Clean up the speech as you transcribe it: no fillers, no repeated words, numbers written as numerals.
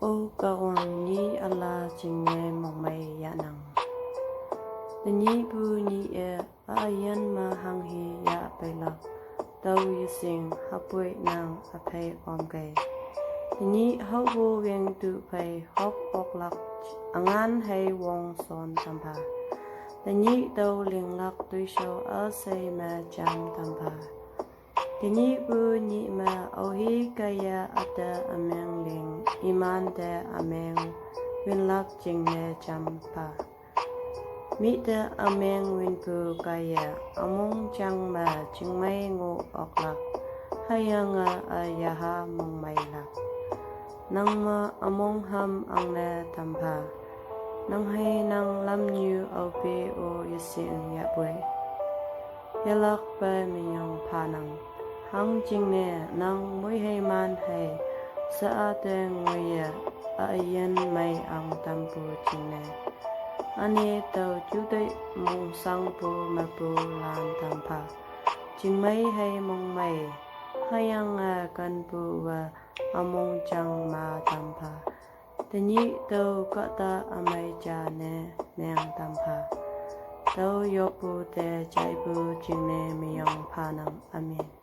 ô kawan ni ala jinge mongmai yanang. Ni bu ni ayan ma hanghi ya pelak. Tau yusing hapui nang apay omgay. Ni hau weng tu pay hok oklak angan hay wong son tampa. Ni tau linglak tuisyo asay ma jam tampa. Ni bu ni ma ohi kaya ada ameng ling iman de ameng winlak jingne jampa. Mi de ameng winpu kaya among jang ma jingmay ngo oklak hayanga ayaha mong maylak. Nang ma among ham ang ne tampa. Nang hay nang lam nyu au pe o yising yapwe. Yalak ba minyong panang. Hang jingne nang mui hay man hay sa ate nguya ayan may ang tampu jingne. Ani tau juday mong sang po mapu lan tampa. Jingmay hay mong may hayang kan po among jang ma tampa. Tani tau kata amay jane nang tampa. Tau yopu te jaibu jingne miyong panang. Amin.